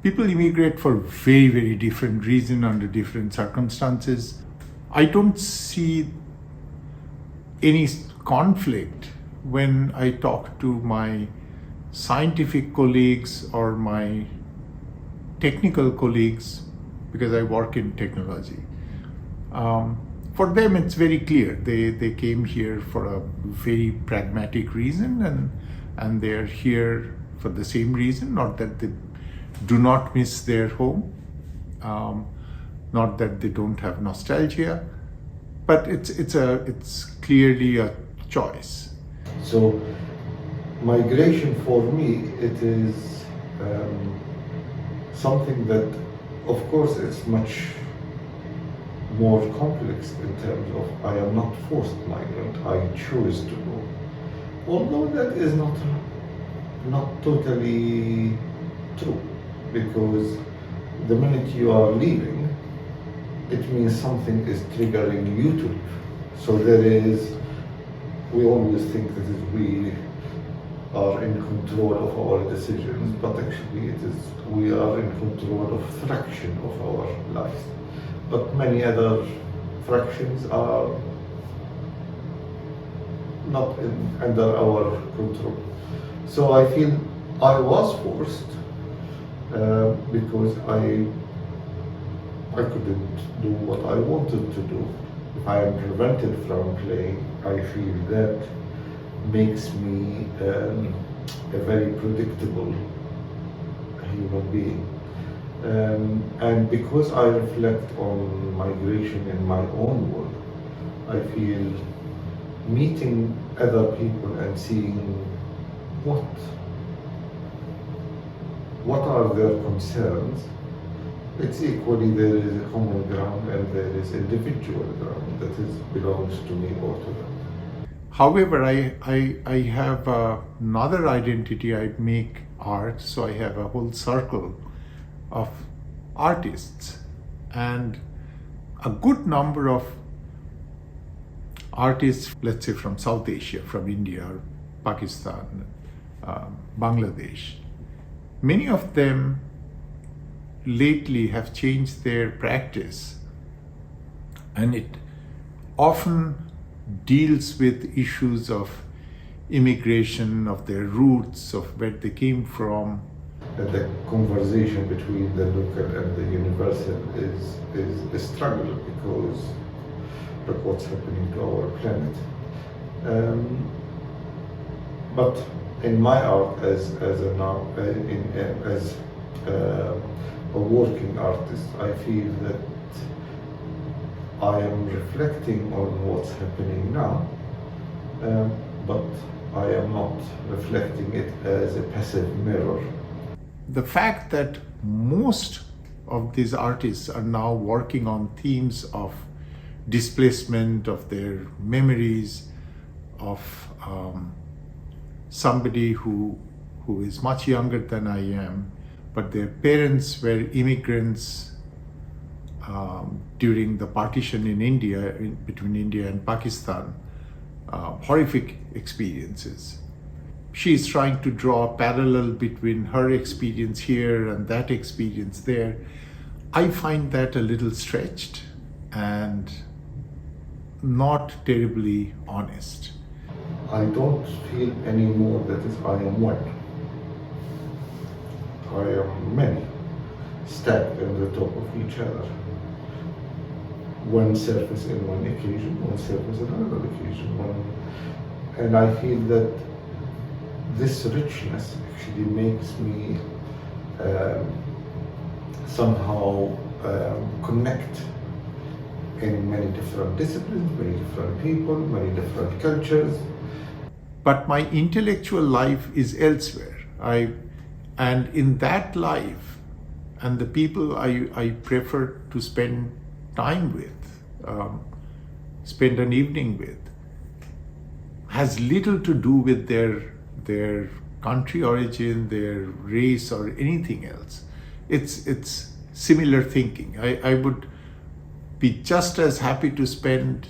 People immigrate for very, very different reasons under different circumstances. I don't see any conflict when I talk to my scientific colleagues or my technical colleagues, because I work in technology. For them, it's very clear. They came here for a very pragmatic reason, and they're here for the same reason, not that they do not miss their home, not that they don't have nostalgia, but it's clearly a choice. So migration for me, it is something that, of course, it's much more complex in terms of I am not forced migrant, I choose to go. Although that is not totally true, because the minute you are leaving, it means something is triggering you to leave. So we always think that we are in control of our decisions, but actually we are in control of a fraction of our lives. But many other fractions are not under our control. So I feel I was forced because I couldn't do what I wanted to do. If I am prevented from playing, I feel that makes me a very predictable human being. And because I reflect on migration in my own world, I feel meeting other people and seeing what are their concerns, it's equally there is a common ground and there is individual ground that belongs to me or to them. However, I have another identity. I make art, so I have a whole circle of artists, and a good number of artists, let's say from South Asia, from India, or Pakistan, Bangladesh. Many of them lately have changed their practice, and it often deals with issues of immigration, of their roots, of where they came from. The conversation between the local and the universal is a struggle, because look what's happening to our planet. But in my art, as a working artist, I feel that I am reflecting on what's happening now, but I am not reflecting it as a passive mirror. The fact that most of these artists are now working on themes of displacement, of their memories, of somebody who is much younger than I am, but their parents were immigrants during the partition in India, between India and Pakistan, horrific experiences. She is trying to draw a parallel between her experience here and that experience there. I find that a little stretched and not terribly honest. I don't feel anymore that I am one. I am many, stacked on the top of each other. One surface in one occasion, one surface in another occasion. And I feel that this richness actually makes me somehow connect in many different disciplines, many different people, many different cultures. But my intellectual life is elsewhere. And in that life, and the people I prefer to spend time with, spend an evening with, has little to do with their country origin, their race, or anything else. It's similar thinking. I would be just as happy to spend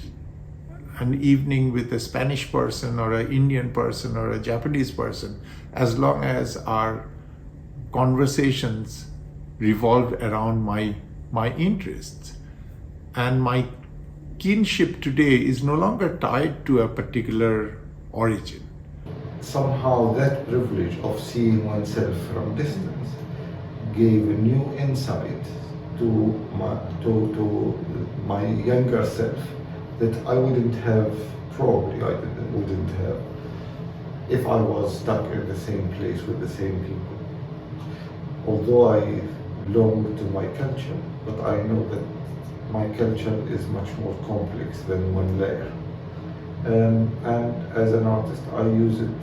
an evening with a Spanish person or an Indian person or a Japanese person, as long as our conversations revolved around my interests. And my kinship today is no longer tied to a particular origin. Somehow that privilege of seeing oneself from distance gave a new insight to my younger self that I wouldn't have, probably I wouldn't have, if I was stuck in the same place with the same people. Although I belong to my culture, but I know that my culture is much more complex than one layer. And as an artist, I use it.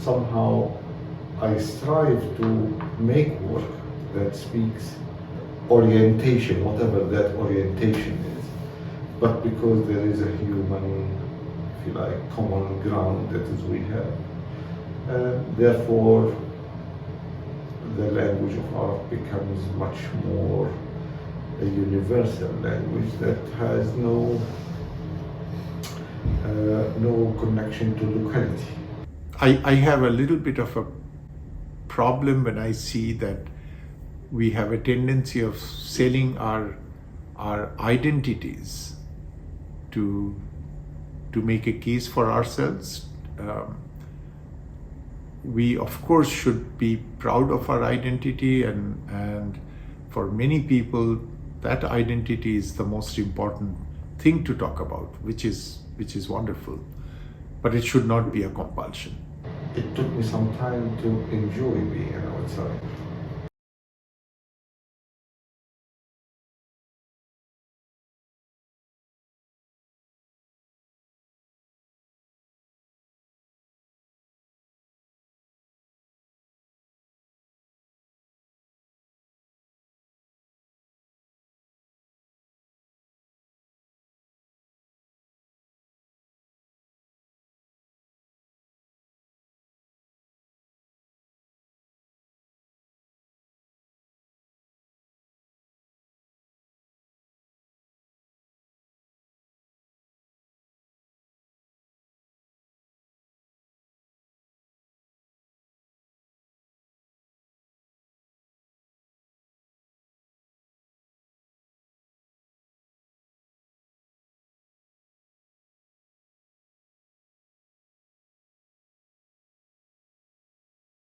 Somehow, I strive to make work that speaks orientation, whatever that orientation is. But because there is a human, if you like, common ground that is we have, therefore the language of art becomes much more a universal language that has no connection to locality. I have a little bit of a problem when I see that we have a tendency of selling our identities to make a case for ourselves. We of course should be proud of our identity, and for many people that identity is the most important thing to talk about, which is wonderful, but it should not be a compulsion. It took me some time to enjoy being an outsider.